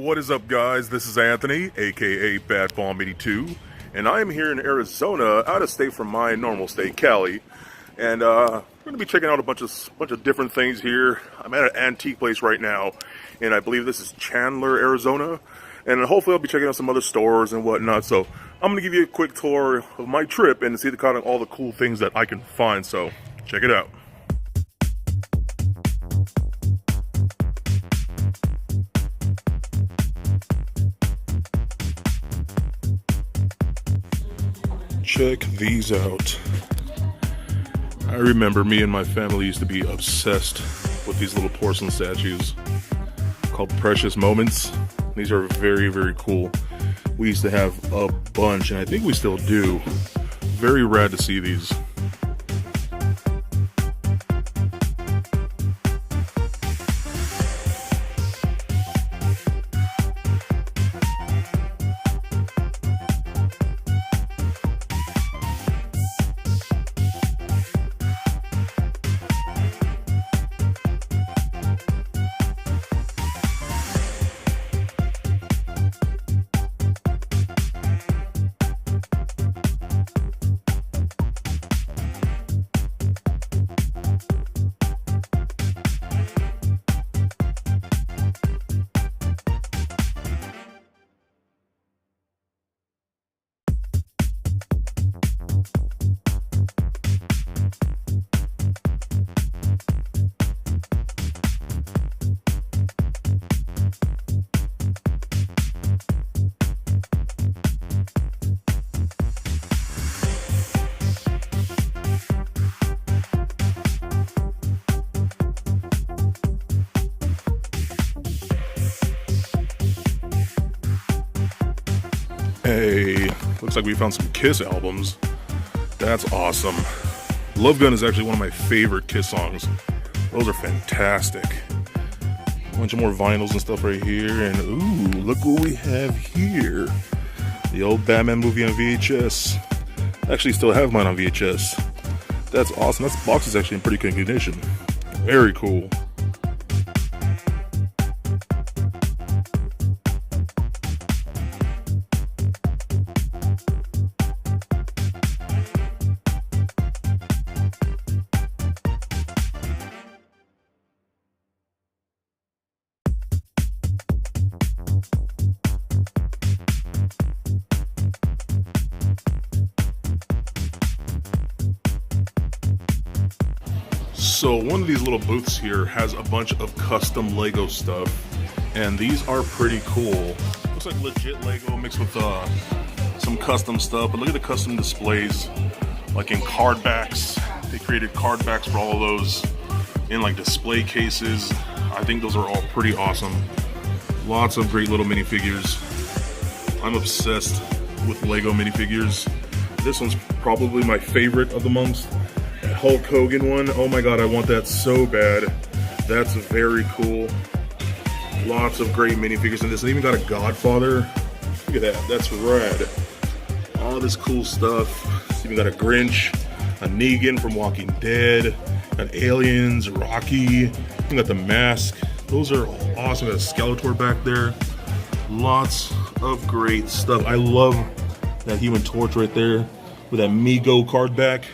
What is up, guys? This is Anthony, aka Bad Bomb 82, and I am here in Arizona, out of state from my normal state, Cali. And we're gonna be checking out a bunch of different things here. I'm at an antique place right now, and I believe this is Chandler, Arizona. And hopefully I'll be checking out some other stores and whatnot. So I'm gonna give you a quick tour of my trip and see the kind of all the cool things that I can find. So check it out. Check these out. I remember me and my family used to be obsessed with these little porcelain statues called Precious Moments. These are very, very cool. We used to have a bunch, and I think we still do. Very rad to see these. Hey, looks like we found some Kiss albums. That's awesome. Love Gun is actually one of my favorite Kiss songs. Those are fantastic. A bunch of more vinyls and stuff right here. And ooh, look what we have here. The old Batman movie on VHS. I actually still have mine on VHS. That's awesome. That box is actually in pretty good condition. Very cool. So one of these little booths here has a bunch of custom Lego stuff, and these are pretty cool. Looks like legit Lego mixed with some custom stuff, but look at the custom displays, like in card backs. They created card backs for all of those in like display cases. I think those are all pretty awesome. Lots of great little minifigures. I'm obsessed with Lego minifigures. This one's probably my favorite of the month. Hulk Hogan one, oh my god, I want that so bad. That's very cool. Lots of great minifigures in this. They even got a Godfather. Look at that, that's rad. All this cool stuff. It's even got a Grinch, a Negan from Walking Dead, got Aliens, Rocky, you got the Mask. Those are awesome. Got a Skeletor back there. Lots of great stuff. I love that Human Torch right there with that Mego card back.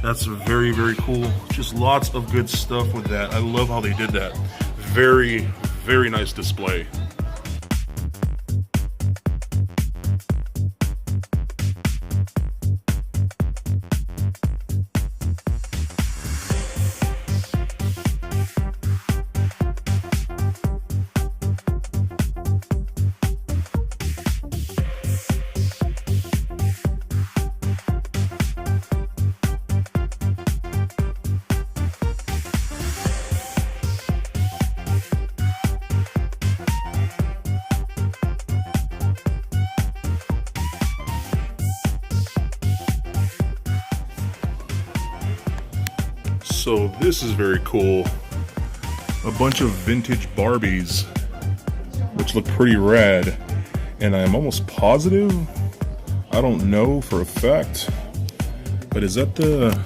That's very, very cool. Just lots of good stuff with that. I love how they did that. Very, very nice display. So this is very cool. A bunch of vintage Barbies, which look pretty rad. And I'm almost positive, I don't know for a fact, but is that the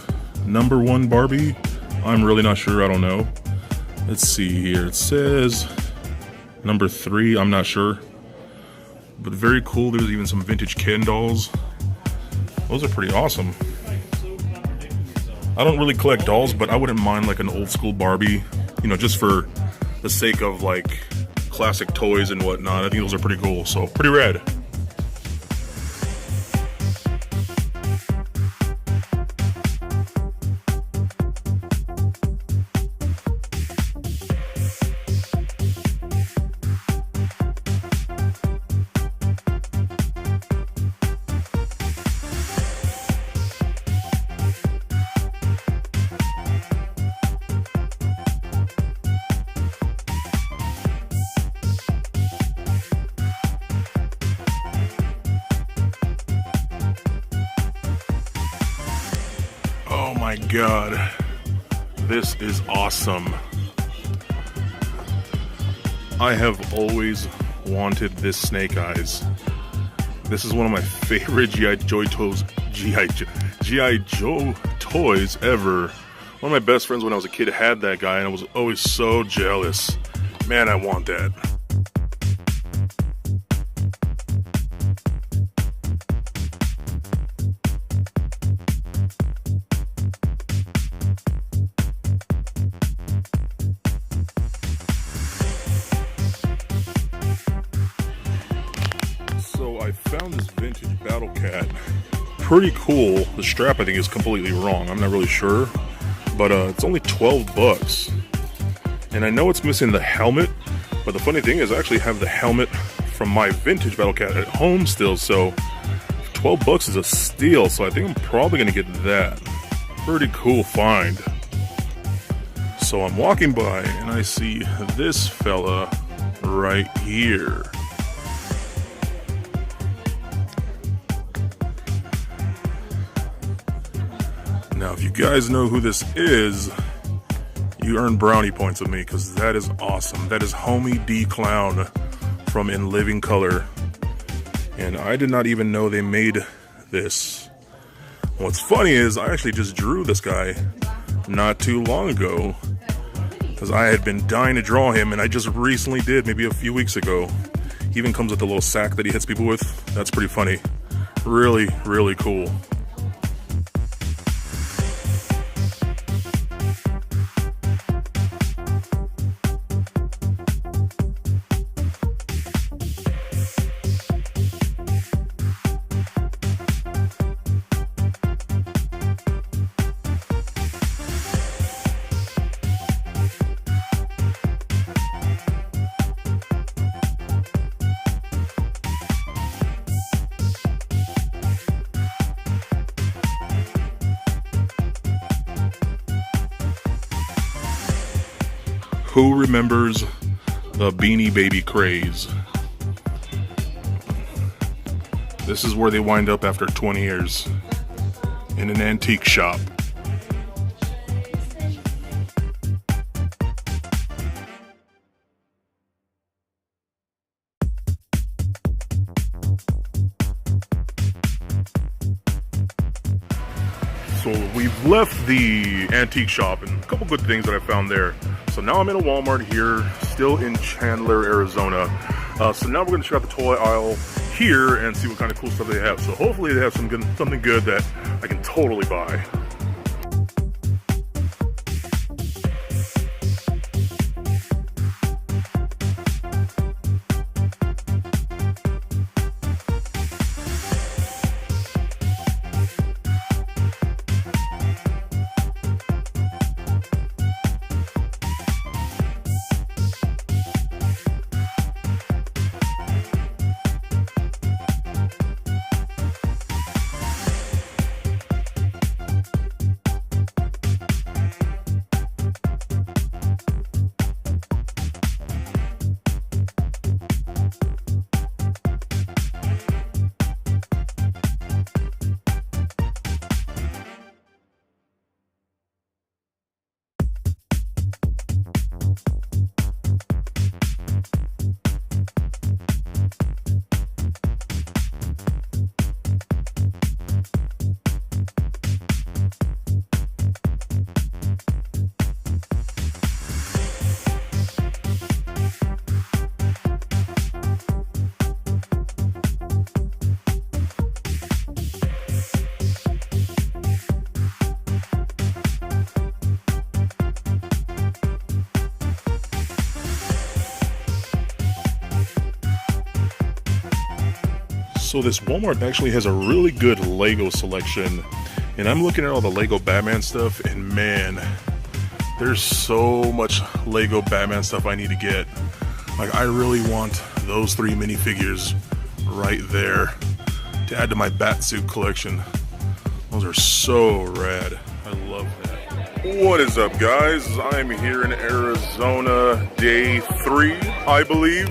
#1 Barbie? I'm really not sure, I don't know. Let's see here, it says Number 3, I'm not sure. But very cool. There's even some vintage Ken dolls. Those are pretty awesome. I don't really collect dolls, but I wouldn't mind like an old school Barbie, you know, just for the sake of like classic toys and whatnot. I think those are pretty cool, so pretty rad. Oh my god, this is awesome. I have always wanted this Snake Eyes. This is one of my favorite G.I. Joe toys ever. One of my best friends when I was a kid had that guy and I was always so jealous. Man, I want that. So I found this vintage Battle Cat. Pretty cool. The strap I think is completely wrong. I'm not really sure. But it's only 12 bucks. And I know it's missing the helmet. But the funny thing is I actually have the helmet from my vintage Battle Cat at home still. So 12 bucks is a steal. So I think I'm probably going to get that. Pretty cool find. So I'm walking by and I see this fella right here. Now, if you guys know who this is, you earn brownie points with me because that is awesome. That is Homie D Clown from In Living Color. And I did not even know they made this. What's funny is I actually just drew this guy not too long ago because I had been dying to draw him and I just recently did, maybe a few weeks ago. He even comes with a little sack that he hits people with. That's pretty funny. Really, really cool. Who remembers the Beanie Baby craze? This is where they wind up after 20 years, in an antique shop. So we've left the antique shop and a couple good things that I found there. So now I'm in a Walmart here, still in Chandler, Arizona. So now we're going to check out the toy aisle here and see what kind of cool stuff they have. So hopefully they have something good that I can totally buy. So this Walmart actually has a really good Lego selection, and I'm looking at all the Lego Batman stuff, and man, there's so much Lego Batman stuff I need to get. Like, I really want those 3 minifigures right there to add to my Batsuit collection. Those are so rad. I love that. What is up, guys? I'm here in Arizona, day 3, I believe.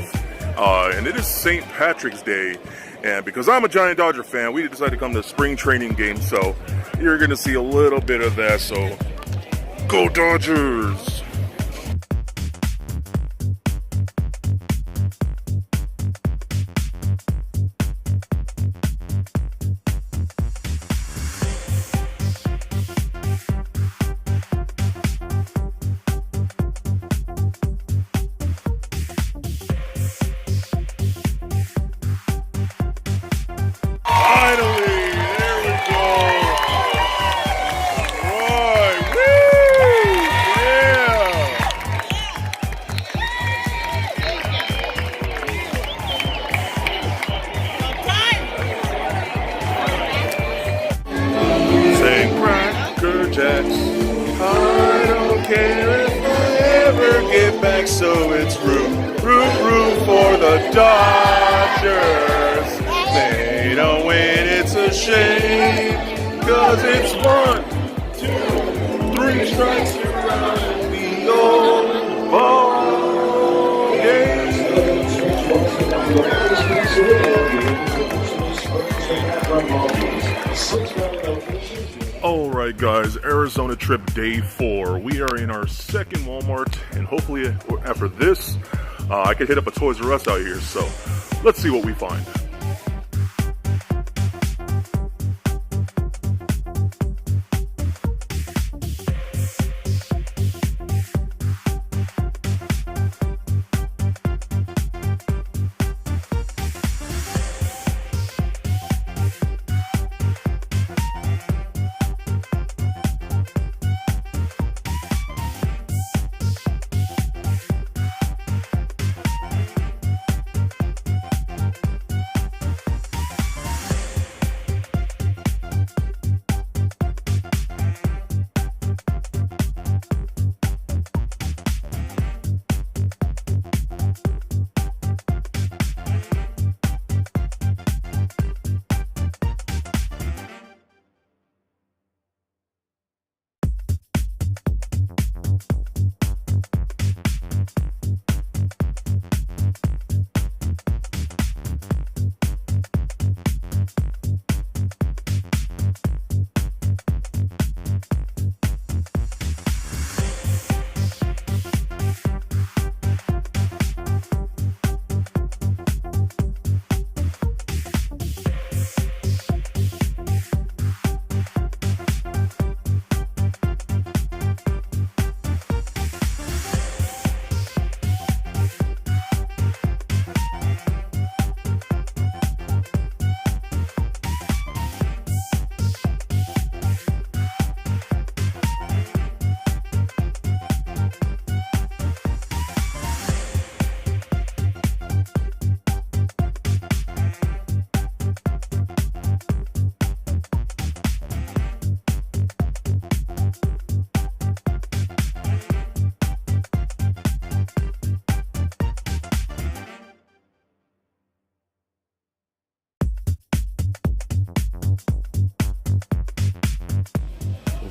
And it is St. Patrick's Day. And because I'm a giant Dodger fan, we decided to come to spring training game. So you're going to see a little bit of that. So go Dodgers! I don't care if I ever get back, so it's root for the Dodgers. They don't win, it's a shame, 'cause it's 1, 2, 3 strikes around the old ball game. Alright guys, Arizona trip day 4. We are in our second Walmart, and hopefully after this, I can hit up a Toys R Us out here, so let's see what we find.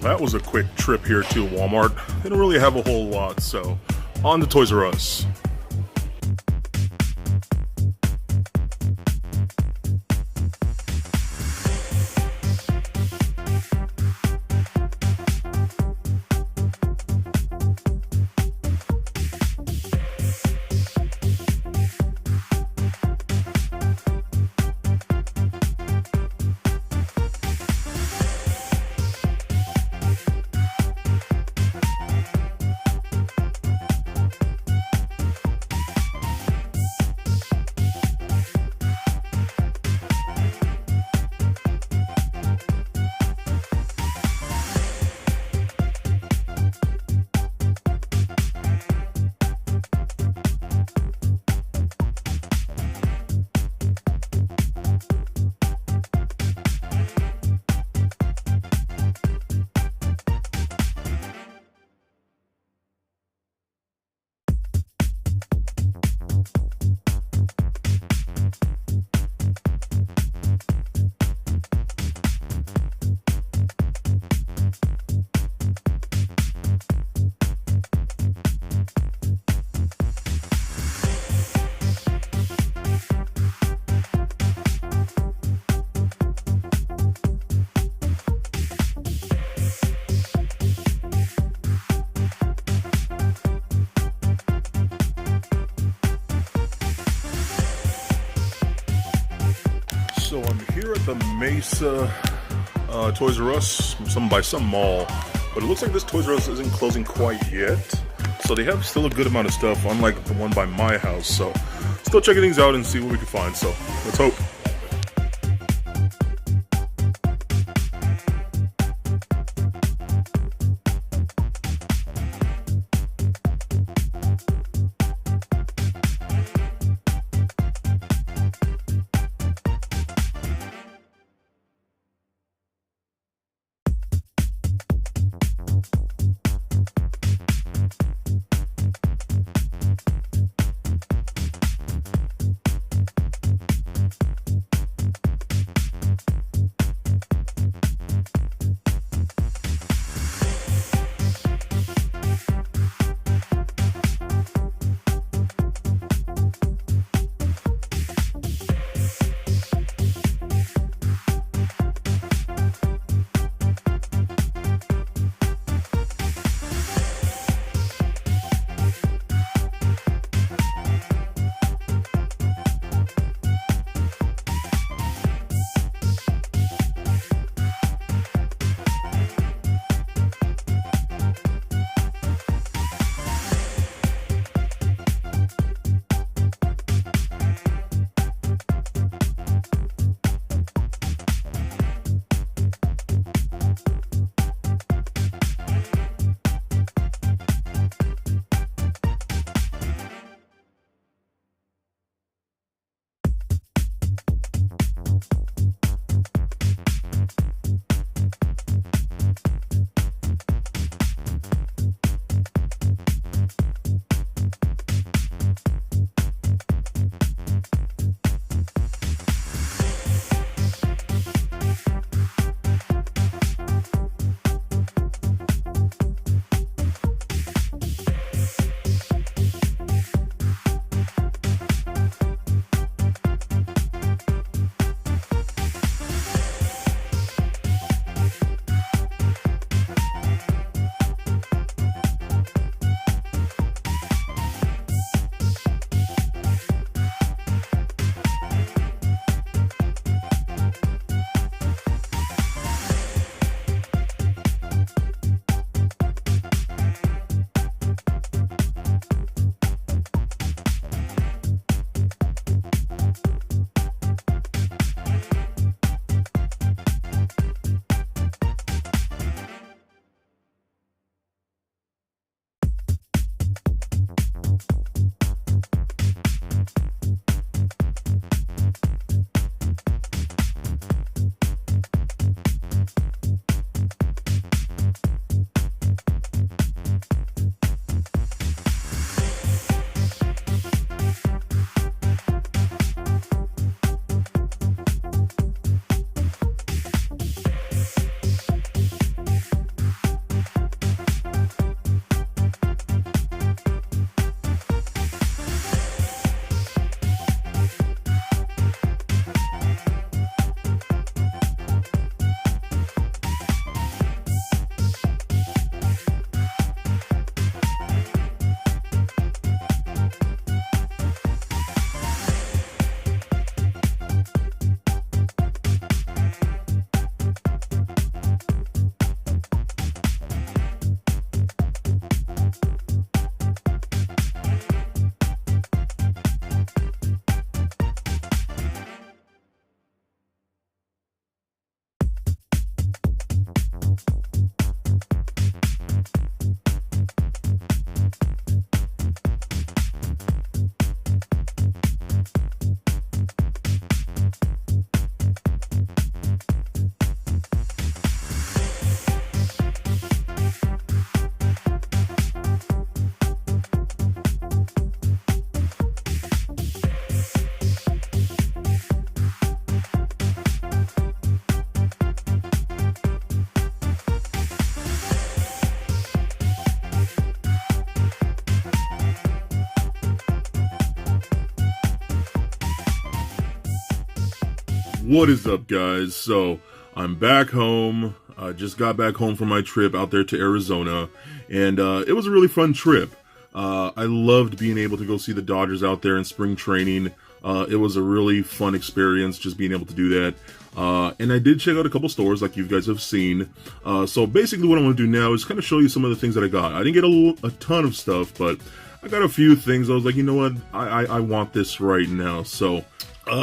That was a quick trip here to Walmart. They don't really have a whole lot, so on to Toys R Us. I'm here at the Mesa Toys R Us, by some mall, but it looks like this Toys R Us isn't closing quite yet. So they have still a good amount of stuff, unlike the one by my house. So still checking things out and see what we can find. So let's hope. What is up, guys? So I'm back home. I just got back home from my trip out there to Arizona, and it was a really fun trip. I loved being able to go see the Dodgers out there in spring training. It was a really fun experience just being able to do that. And I did check out a couple stores like you guys have seen. So basically what I want to do now is kind of show you some of the things that I got. I didn't get a ton of stuff, but I got a few things. I was like, you know what? I want this right now. So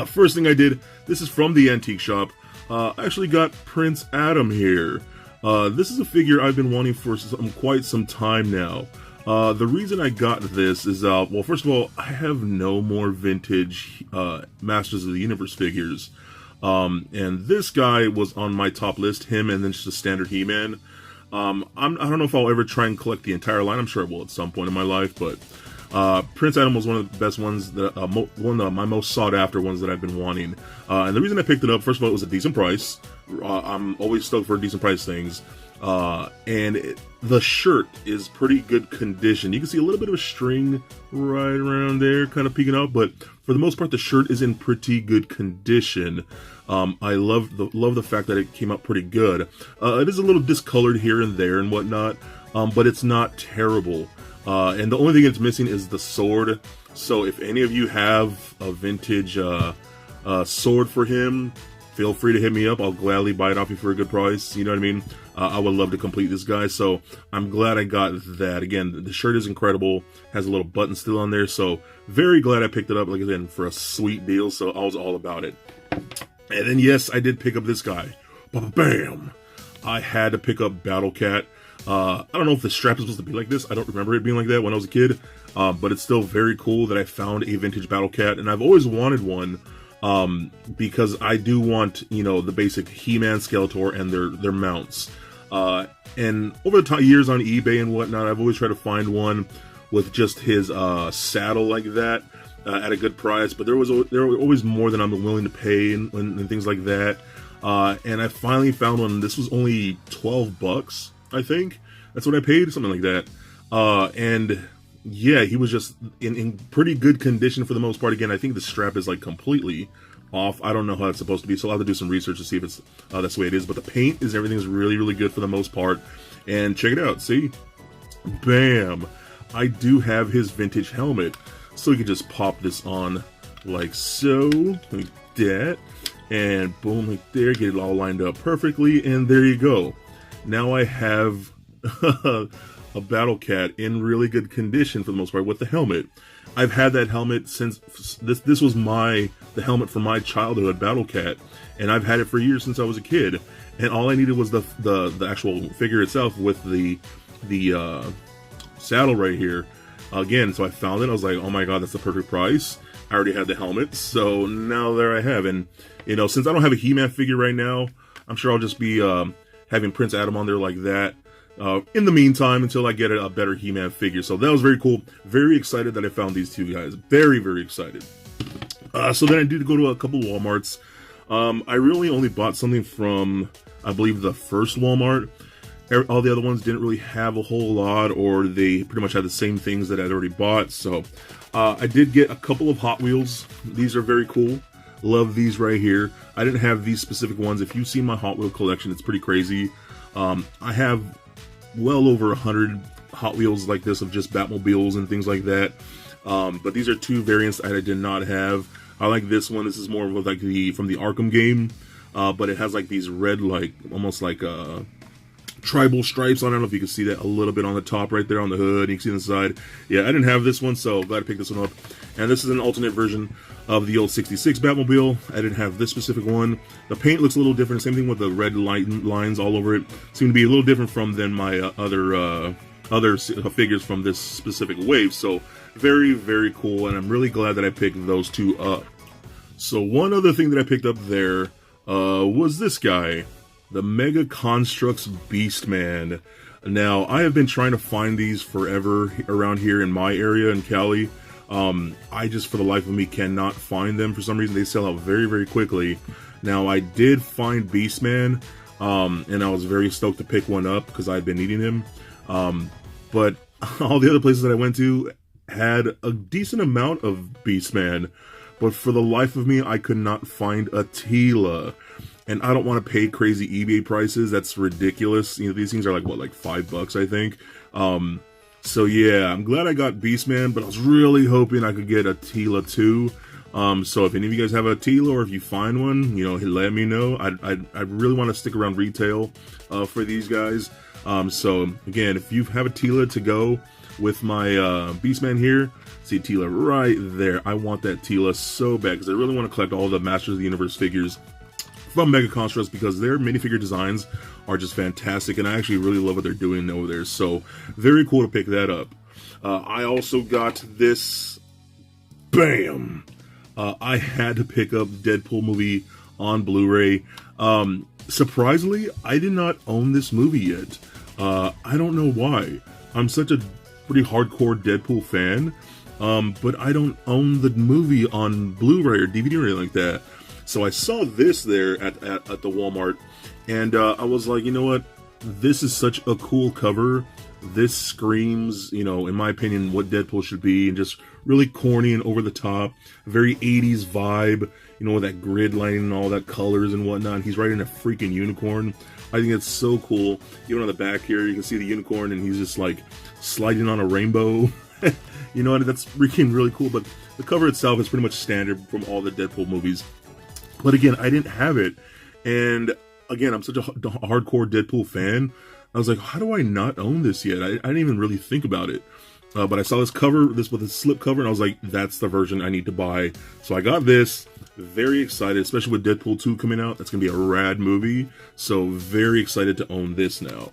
first thing I did, this is from the antique shop. I actually got Prince Adam here. This is a figure I've been wanting for quite some time now. The reason I got this is, well, first of all, I have no more vintage Masters of the Universe figures. And this guy was on my top list, him and then just a standard He-Man. I don't know if I'll ever try and collect the entire line. I'm sure I will at some point in my life, but Prince Adam was one of the best ones, one of my most sought after ones that I've been wanting. And the reason I picked it up, first of all, it was a decent price. I'm always stoked for decent price things. The shirt is pretty good condition. You can see a little bit of a string right around there kind of peeking out, but for the most part the shirt is in pretty good condition. I love the fact that it came out pretty good. It is a little discolored here and there and whatnot, but it's not terrible. And the only thing it's missing is the sword. So if any of you have a vintage sword for him, feel free to hit me up. I'll gladly buy it off you for a good price. You know what I mean? I would love to complete this guy, so I'm glad I got that. Again, the shirt is incredible. Has a little button still on there, so very glad I picked it up, like I said, for a sweet deal, so I was all about it. And then, yes, I did pick up this guy. Bam! I had to pick up Battle Cat. I don't know if the strap is supposed to be like this. I don't remember it being like that when I was a kid, but it's still very cool that I found a vintage Battle Cat, and I've always wanted one. Because I do want, you know, the basic He-Man, Skeletor, and their mounts. And over the years on eBay and whatnot, I've always tried to find one with just his saddle like that at a good price. But there were always more than I'm willing to pay and things like that. And I finally found one. This was only $12, I think. That's what I paid, something like that. And yeah, he was just in pretty good condition for the most part. Again, I think the strap is like completely off. I don't know how it's supposed to be, so I'll have to do some research to see if it's that's the way it is. But the paint everything's really, really good for the most part. And check it out, see? Bam! I do have his vintage helmet. So you can just pop this on like so, like that. And boom, like there, get it all lined up perfectly, and there you go. Now I have a Battle Cat in really good condition for the most part with the helmet. I've had that helmet since this was the helmet for my childhood, Battle Cat, and I've had it for years since I was a kid. And all I needed was the actual figure itself with the saddle right here. Again, so I found it. I was like, oh my god, that's the perfect price. I already had the helmet, so now there I have. And you know, since I don't have a He-Man figure right now, I'm sure I'll just be having Prince Adam on there like that. In the meantime, until I get a better He-Man figure. So that was very cool. Very excited that I found these two guys. Very, very excited. So then I did go to a couple Walmarts. I really only bought something from, I believe, the first Walmart. All the other ones didn't really have a whole lot, or they pretty much had the same things that I'd already bought. So I did get a couple of Hot Wheels. These are very cool. Love these right here. I didn't have these specific ones. If you've seen my Hot Wheel collection, it's pretty crazy. I have well over 100 Hot Wheels like this of just Batmobiles and things like that. But these are two variants that I did not have. I like this one. This is more of like from the Arkham game, but it has like these red, like almost like tribal stripes on it. I don't know if you can see that a little bit on the top right there on the hood. You can see on the side. Yeah, I didn't have this one, so glad to pick this one up. And this is an alternate version of the old 66 Batmobile. I didn't have this specific one. The paint looks a little different. Same thing with the red lines all over it. Seem to be a little different than my other figures from this specific wave. So very, very cool, and I'm really glad that I picked those two up. So one other thing that I picked up there was this guy, the Mega Construx Beastman. Now, I have been trying to find these forever around here in my area in Cali. I just, for the life of me, cannot find them. For some reason, they sell out very, very quickly. Now, I did find Beastman, and I was very stoked to pick one up because I'd been needing him. But all the other places that I went to had a decent amount of Beastman. But for the life of me, I could not find a Teela. And I don't want to pay crazy eBay prices. That's ridiculous. You know, these things are like, what, like $5, I think. So yeah, I'm glad I got Beastman, but I was really hoping I could get a Teela too. So if any of you guys have a Tila, or if you find one, you know, let me know. I really want to stick around retail for these guys. So again, if you have a Tila to go with my Beastman here, see Tila right there. I want that Tila so bad because I really want to collect all the Masters of the Universe figures from Mega Constructs because their minifigure designs are just fantastic, and I actually really love what they're doing over there. So very cool to pick that up. I also got this. Bam! I had to pick up Deadpool movie on Blu-ray. Surprisingly, I did not own this movie yet. I don't know why. I'm such a pretty hardcore Deadpool fan, but I don't own the movie on Blu-ray or DVD or anything like that. So I saw this there at the Walmart, and I was like, you know what? This is such a cool cover. This screams, you know, in my opinion, what Deadpool should be, and just really corny and over the top, very 80s vibe, you know, with that grid lining and all that colors and whatnot. He's riding a freaking unicorn. I think it's so cool. Even on the back here, you can see the unicorn, and he's just like sliding on a rainbow. You know, that's freaking really cool. But the cover itself is pretty much standard from all the Deadpool movies. But again, I didn't have it, and again, I'm such a hardcore Deadpool fan. I was like, how do I not own this yet? I didn't even really think about it. But I saw this cover, this with a slip cover, and I was like, that's the version I need to buy. So I got this. Very excited, especially with Deadpool 2 coming out. That's going to be a rad movie. So very excited to own this now.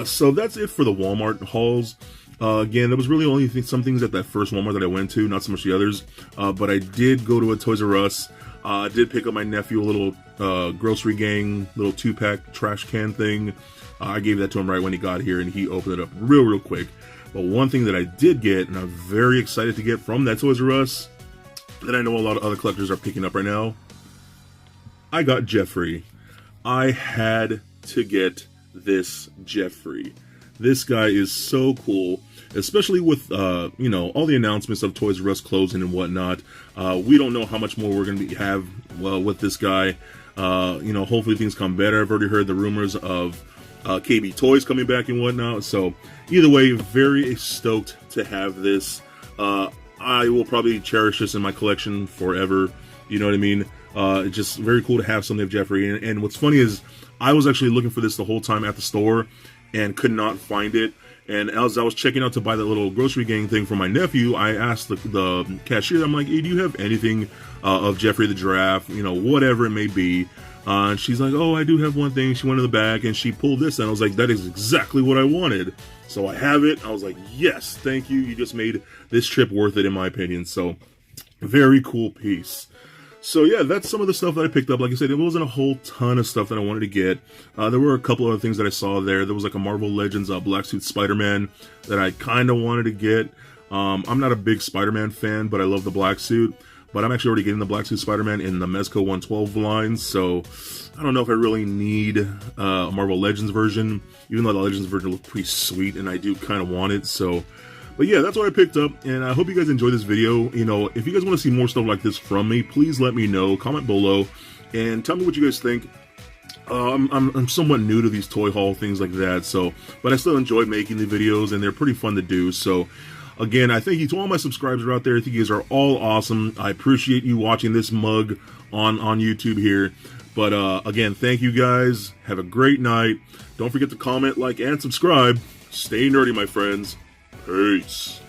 So that's it for the Walmart hauls. Again, there was really only some things at that first Walmart that I went to, not so much the others. But I did go to a Toys R Us. I did pick up my nephew a little grocery gang, little 2-pack trash can thing. I gave that to him right when he got here, and he opened it up real quick. But one thing that I did get, and I'm very excited to get from that Toys R Us, that I know a lot of other collectors are picking up right now, I got Jeffrey. I had to get this Jeffrey. This guy is so cool, especially with, you know, all the announcements of Toys R Us closing and whatnot. We don't know how much more we're going to have with this guy. You know, hopefully things come better. I've already heard the rumors of KB Toys coming back and whatnot. So either way, very stoked to have this. I will probably cherish this in my collection forever. You know what I mean? It's just very cool to have something of Jeffrey. And what's funny is I was actually looking for this the whole time at the store and could not find it. And as I was checking out to buy that little grocery gang thing for my nephew, I asked the cashier, I'm like, hey, do you have anything of Jeffrey the Giraffe? You know, whatever it may be. And she's like, oh, I do have one thing. She went to the back and she pulled this, and I was like, that is exactly what I wanted. So I have it. I was like, yes, thank you. You just made this trip worth it, in my opinion. So very cool piece. So yeah, that's some of the stuff that I picked up. Like I said, it wasn't a whole ton of stuff that I wanted to get. There were a couple other things that I saw there. There was like a Marvel Legends Black Suit Spider-Man that I kind of wanted to get. I'm not a big Spider-Man fan, but I love the black suit. But I'm actually already getting the Black Suit Spider-Man in the Mezco 112 line, so I don't know if I really need a Marvel Legends version, even though the Legends version looks pretty sweet, and I do kind of want it, so... But yeah, that's what I picked up, and I hope you guys enjoyed this video. You know, if you guys want to see more stuff like this from me, please let me know. Comment below, and tell me what you guys think. I'm somewhat new to these toy haul things like that, so... But I still enjoy making the videos, and they're pretty fun to do, so... Again, I thank you to all my subscribers out there. I think you guys are all awesome. I appreciate you watching this mug on YouTube here. But again, thank you guys. Have a great night. Don't forget to comment, like, and subscribe. Stay nerdy, my friends. Peace.